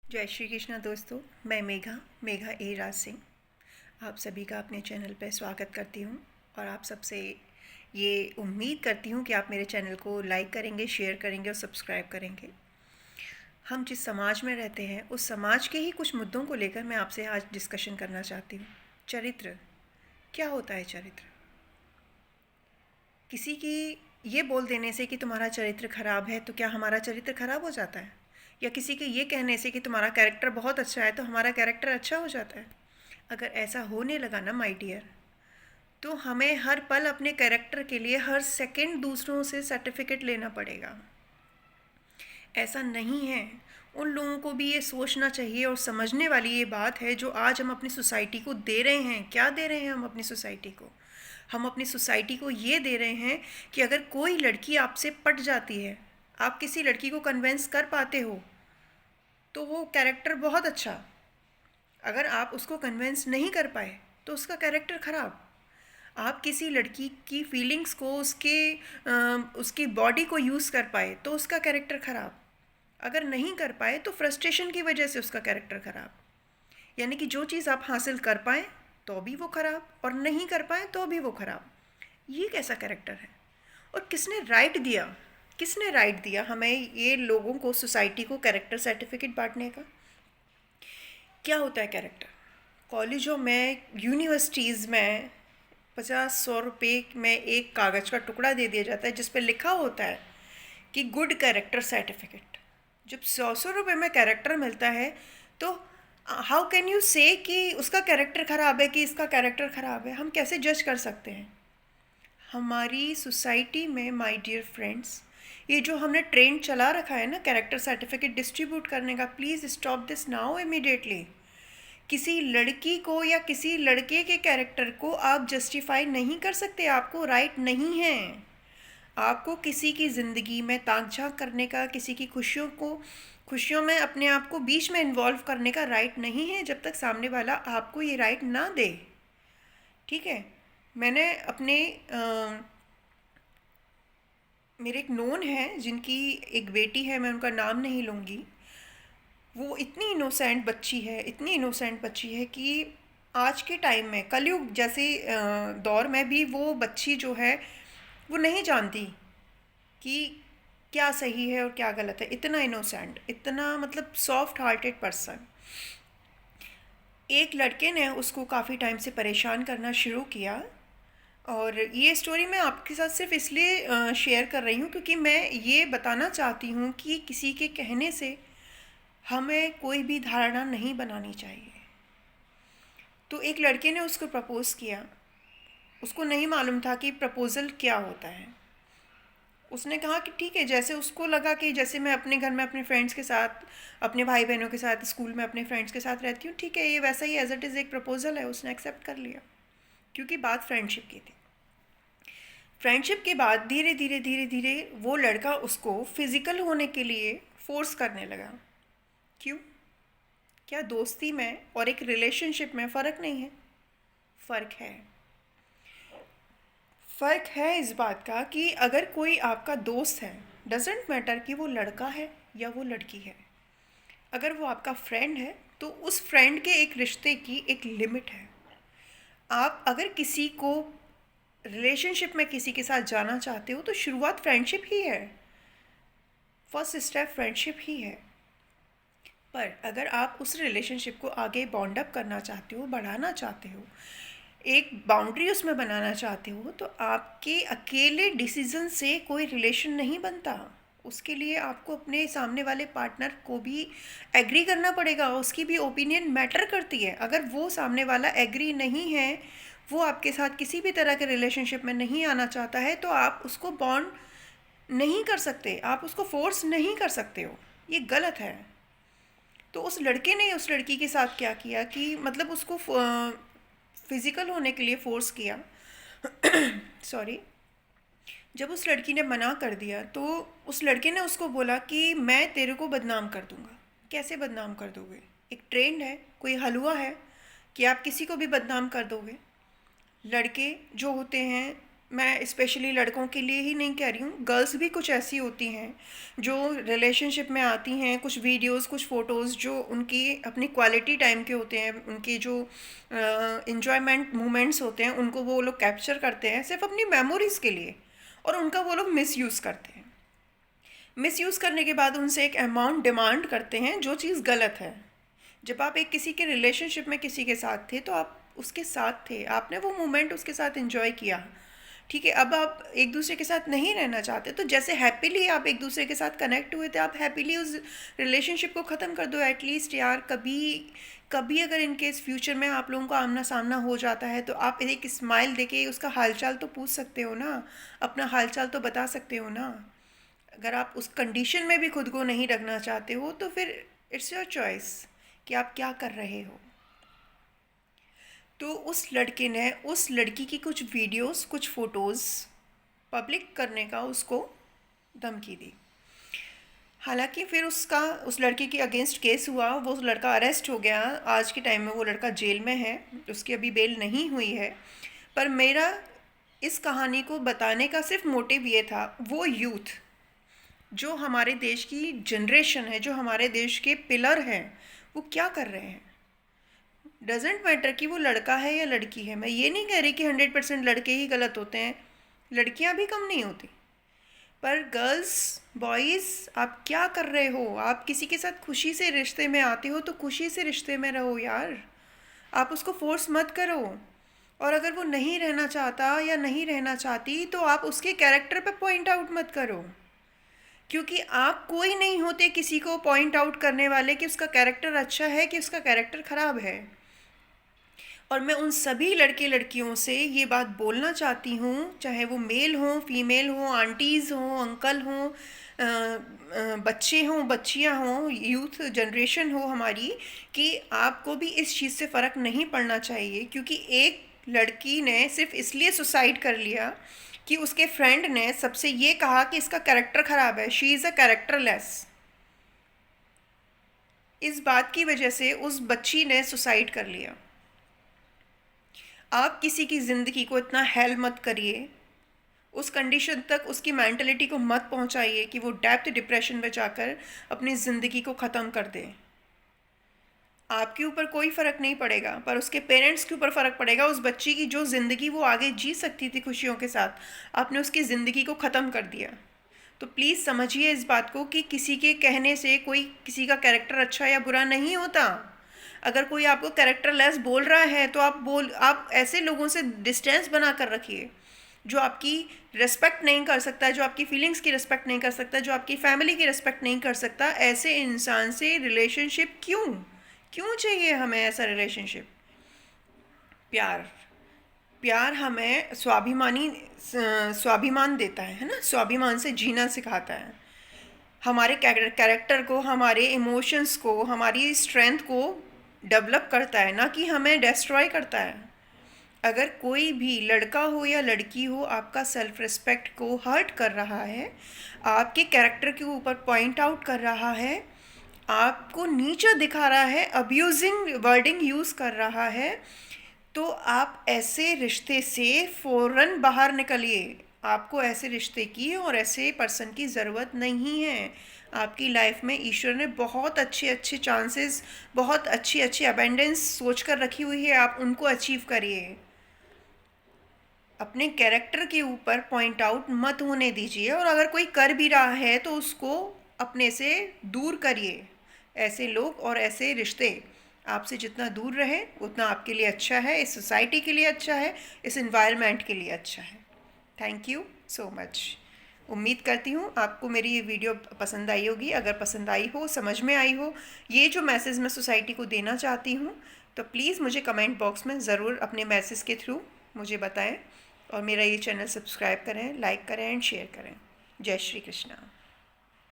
जय श्री कृष्णा दोस्तों। मैं मेघा ए राज सिंह आप सभी का अपने चैनल पर स्वागत करती हूँ और आप सबसे ये उम्मीद करती हूँ कि आप मेरे चैनल को लाइक करेंगे, शेयर करेंगे और सब्सक्राइब करेंगे। हम जिस समाज में रहते हैं उस समाज के ही कुछ मुद्दों को लेकर मैं आपसे आज डिस्कशन करना चाहती हूँ। चरित्र क्या होता है? चरित्र किसी की ये बोल देने से कि तुम्हारा चरित्र खराब है तो क्या हमारा चरित्र खराब हो जाता है? या किसी के ये कहने से कि तुम्हारा कैरेक्टर बहुत अच्छा है तो हमारा कैरेक्टर अच्छा हो जाता है? अगर ऐसा होने लगा ना माय डियर, तो हमें हर पल अपने कैरेक्टर के लिए हर सेकंड दूसरों से सर्टिफिकेट लेना पड़ेगा। ऐसा नहीं है। उन लोगों को भी ये सोचना चाहिए और समझने वाली ये बात है जो आज हम अपनी सोसाइटी को दे रहे हैं। क्या दे रहे हैं हम अपनी सोसाइटी को? हम अपनी सोसाइटी को ये दे रहे हैं कि अगर कोई लड़की आपसे पट जाती है, आप किसी लड़की को कन्विंस कर पाते हो तो वो कैरेक्टर बहुत अच्छा। अगर आप उसको कन्विंस नहीं कर पाए तो उसका कैरेक्टर ख़राब। आप किसी लड़की की फीलिंग्स को उसकी बॉडी को यूज़ कर पाए तो उसका कैरेक्टर ख़राब। अगर नहीं कर पाए तो फ्रस्ट्रेशन की वजह से उसका कैरेक्टर ख़राब। यानी कि जो चीज़ आप हासिल कर पाए तो भी वो ख़राब और नहीं कर पाए तो भी वो ख़राब। ये कैसा कैरेक्टर है? और किसने राइट दिया हमें ये लोगों को, सोसाइटी को, कैरेक्टर सर्टिफिकेट बांटने का? क्या होता है कैरेक्टर? कॉलेजों में, यूनिवर्सिटीज़ में 50-100 रुपये में एक कागज़ का टुकड़ा दे दिया जाता है जिस पर लिखा होता है कि गुड कैरेक्टर सर्टिफिकेट। जब 100-100 रुपये में कैरेक्टर मिलता है तो हाउ कैन यू से कि उसका कैरेक्टर ख़राब है, कि इसका कैरेक्टर ख़राब है? हम कैसे जज कर सकते हैं? हमारी सोसाइटी में माय डियर फ्रेंड्स, ये जो हमने ट्रेंड चला रखा है ना कैरेक्टर सर्टिफिकेट डिस्ट्रीब्यूट करने का, please stop this now immediately. किसी लड़की को या किसी लड़के के कैरेक्टर को आप जस्टिफाई नहीं कर सकते, आपको राइट नहीं है। आपको किसी की ज़िंदगी में ताक झांक करने का, किसी की खुशियों में अपने आप को बीच में इन्वॉल्व करने का राइट नहीं है जब तक सामने वाला आपको ये राइट ना दे। ठीक है? मैंने अपने मेरे एक नोन है जिनकी एक बेटी है, मैं उनका नाम नहीं लूँगी। वो इतनी इनोसेंट बच्ची है कि आज के टाइम में, कलयुग जैसे दौर में भी वो बच्ची जो है वो नहीं जानती कि क्या सही है और क्या गलत है। इतना इनोसेंट, इतना मतलब सॉफ्ट हार्टेड पर्सन। एक लड़के ने उसको काफ़ी टाइम से परेशान करना शुरू किया और ये स्टोरी मैं आपके साथ सिर्फ इसलिए शेयर कर रही हूँ क्योंकि मैं ये बताना चाहती हूँ कि किसी के कहने से हमें कोई भी धारणा नहीं बनानी चाहिए। तो एक लड़के ने उसको प्रपोज़ किया। उसको नहीं मालूम था कि प्रपोज़ल क्या होता है। उसने कहा कि ठीक है, जैसे उसको लगा कि जैसे मैं अपने घर में अपने फ्रेंड्स के साथ, अपने भाई बहनों के साथ, स्कूल में अपने फ्रेंड्स के साथ रहती हूँ, ठीक है, ये वैसा ही एज इट इज़ एक प्रपोज़ल है। उसने एक्सेप्ट कर लिया क्योंकि बात फ्रेंडशिप की थी। फ्रेंडशिप के बाद धीरे धीरे धीरे धीरे वो लड़का उसको फिज़िकल होने के लिए फ़ोर्स करने लगा। क्यों? क्या दोस्ती में और एक रिलेशनशिप में फ़र्क नहीं है? फ़र्क है। फ़र्क है इस बात का कि अगर कोई आपका दोस्त है, डजेंट मैटर कि वो लड़का है या वो लड़की है, अगर वो आपका फ्रेंड है तो उस फ्रेंड के एक रिश्ते की एक लिमिट है। आप अगर किसी को रिलेशनशिप में किसी के साथ जाना चाहते हो तो शुरुआत फ्रेंडशिप ही है, फर्स्ट स्टेप फ्रेंडशिप ही है। पर अगर आप उस रिलेशनशिप को आगे बॉन्ड अप करना चाहते हो, बढ़ाना चाहते हो, एक बाउंड्री उसमें बनाना चाहते हो, तो आपके अकेले डिसीज़न से कोई रिलेशन नहीं बनता। उसके लिए आपको अपने सामने वाले पार्टनर को भी एग्री करना पड़ेगा, उसकी भी ओपिनियन मैटर करती है। अगर वो सामने वाला एग्री नहीं है, वो आपके साथ किसी भी तरह के रिलेशनशिप में नहीं आना चाहता है, तो आप उसको बॉन्ड नहीं कर सकते, आप उसको फोर्स नहीं कर सकते हो। ये गलत है। तो उस लड़के ने उस लड़की के साथ क्या किया कि मतलब उसको फिज़िकल होने के लिए फ़ोर्स किया। सॉरी। जब उस लड़की ने मना कर दिया तो उस लड़के ने उसको बोला कि मैं तेरे को बदनाम कर दूंगा। कैसे बदनाम कर दोगे? एक ट्रेंड है, कोई हलवा है कि आप किसी को भी बदनाम कर दोगे। लड़के जो होते हैं मैं स्पेशली लड़कों के लिए ही नहीं कह रही हूँ, गर्ल्स भी कुछ ऐसी होती हैं जो रिलेशनशिप में आती हैं, कुछ वीडियोस कुछ फ़ोटोज़ जो उनकी अपनी क्वालिटी टाइम के होते हैं, उनके जो इन्जॉयमेंट मोमेंट्स होते हैं, उनको वो लोग कैप्चर करते हैं सिर्फ अपनी मेमोरीज़ के लिए, और उनका वो लोग मिसयूज़ करते हैं। मिसयूज़ करने के बाद उनसे एक अमाउंट डिमांड करते हैं, जो चीज़ गलत है। जब आप एक किसी के रिलेशनशिप में किसी के साथ थे तो आप उसके साथ थे, आपने वो मोमेंट उसके साथ एंजॉय किया, ठीक है। अब आप एक दूसरे के साथ नहीं रहना चाहते, तो जैसे हैप्पीली आप एक दूसरे के साथ कनेक्ट हुए थे, आप हैप्पीली उस रिलेशनशिप को ख़त्म कर दो एटलीस्ट यार। कभी कभी अगर इन केस फ्यूचर में आप लोगों का आमना सामना हो जाता है तो आप एक स्माइल देके उसका हालचाल तो पूछ सकते हो ना, अपना हालचाल तो बता सकते हो ना। अगर आप उस कंडीशन में भी खुद को नहीं रखना चाहते हो तो फिर इट्स योर चॉइस कि आप क्या कर रहे हो। तो उस लड़के ने उस लड़की की कुछ वीडियोस कुछ फ़ोटोज़ पब्लिक करने का उसको धमकी दी। हालांकि फिर उस लड़की के अगेंस्ट केस हुआ, वो लड़का अरेस्ट हो गया, आज के टाइम में वो लड़का जेल में है, उसकी अभी बेल नहीं हुई है। पर मेरा इस कहानी को बताने का सिर्फ मोटिव ये था, वो यूथ जो हमारे देश की जनरेशन है, जो हमारे देश के पिलर हैं, वो क्या कर रहे हैं। डजेंट मैटर कि वो लड़का है या लड़की है। मैं ये नहीं कह रही कि 100% लड़के ही गलत होते हैं, लड़कियां भी कम नहीं होती। पर गर्ल्स बॉयज़ आप क्या कर रहे हो। आप किसी के साथ खुशी से रिश्ते में आते हो तो खुशी से रिश्ते में रहो यार, आप उसको फोर्स मत करो। और अगर वो नहीं रहना चाहता या नहीं रहना चाहती तो आप उसके कैरेक्टर पे पॉइंट आउट मत करो, क्योंकि आप कोई नहीं होते किसी को पॉइंट आउट करने वाले कि उसका कैरेक्टर अच्छा है कि उसका कैरेक्टर ख़राब है। और मैं उन सभी लड़के लड़कियों से ये बात बोलना चाहती हूँ, चाहे वो मेल हों फीमेल हों, आंटीज़ हों अंकल हों, बच्चे हों बच्चियाँ हों, यूथ जनरेशन हो हमारी, कि आपको भी इस चीज़ से फ़र्क नहीं पड़ना चाहिए। क्योंकि एक लड़की ने सिर्फ इसलिए सुसाइड कर लिया कि उसके फ्रेंड ने सबसे ये कहा कि इसका कैरेक्टर ख़राब है, शी इज़ अ कैरेक्टरलेस। इस बात की वजह से उस बच्ची ने सुसाइड कर लिया। आप किसी की ज़िंदगी को इतना हेल मत करिए, उस कंडीशन तक उसकी मेंटलिटी को मत पहुंचाइए कि वो डेप्थ डिप्रेशन में जाकर अपनी ज़िंदगी को ख़त्म कर दे। आपके ऊपर कोई फ़र्क नहीं पड़ेगा, पर उसके पेरेंट्स के ऊपर फ़र्क पड़ेगा। उस बच्ची की जो ज़िंदगी वो आगे जी सकती थी खुशियों के साथ, आपने उसकी ज़िंदगी को ख़त्म कर दिया। तो प्लीज़ समझिए इस बात को कि किसी के कहने से कोई किसी का कैरेक्टर अच्छा या बुरा नहीं होता। अगर कोई आपको कैरेक्टरलेस बोल रहा है तो आप ऐसे लोगों से डिस्टेंस बना कर रखिए जो आपकी रिस्पेक्ट नहीं कर सकता, जो आपकी फीलिंग्स की रिस्पेक्ट नहीं कर सकता, जो आपकी फैमिली की रिस्पेक्ट नहीं कर सकता। ऐसे इंसान से रिलेशनशिप क्यों क्यों चाहिए हमें ऐसा रिलेशनशिप। प्यार प्यार हमें स्वाभिमान देता है ना, स्वाभिमान से जीना सिखाता है, हमारे कैरेक्टर को, हमारे इमोशंस को, हमारी स्ट्रेंथ को डेवलप करता है, ना कि हमें डिस्ट्रॉय करता है। अगर कोई भी लड़का हो या लड़की हो आपका सेल्फ रिस्पेक्ट को हर्ट कर रहा है, आपके कैरेक्टर के ऊपर पॉइंट आउट कर रहा है, आपको नीचा दिखा रहा है, अब्यूजिंग वर्डिंग यूज़ कर रहा है, तो आप ऐसे रिश्ते से फ़ौरन बाहर निकलिए। आपको ऐसे रिश्ते की और ऐसे पर्सन की ज़रूरत नहीं है। आपकी लाइफ में ईश्वर ने बहुत अच्छे अच्छे चांसेस, बहुत अच्छी अच्छी अबेंडेंस सोच कर रखी हुई है, आप उनको अचीव करिए। अपने कैरेक्टर के ऊपर पॉइंट आउट मत होने दीजिए, और अगर कोई कर भी रहा है तो उसको अपने से दूर करिए। ऐसे लोग और ऐसे रिश्ते आपसे जितना दूर रहे उतना आपके लिए अच्छा है, इस सोसाइटी के लिए अच्छा है, इस एनवायरनमेंट के लिए अच्छा है। Thank you so much. उम्मीद करती हूँ आपको मेरी ये वीडियो पसंद आई होगी। अगर पसंद आई हो, समझ में आई हो, ये जो मैसेज मैं सोसाइटी को देना चाहती हूँ, तो प्लीज़ मुझे कमेंट बॉक्स में ज़रूर अपने मैसेज के थ्रू मुझे बताएं, और मेरा ये चैनल सब्सक्राइब करें, लाइक करें एंड शेयर करें। जय श्री कृष्णा।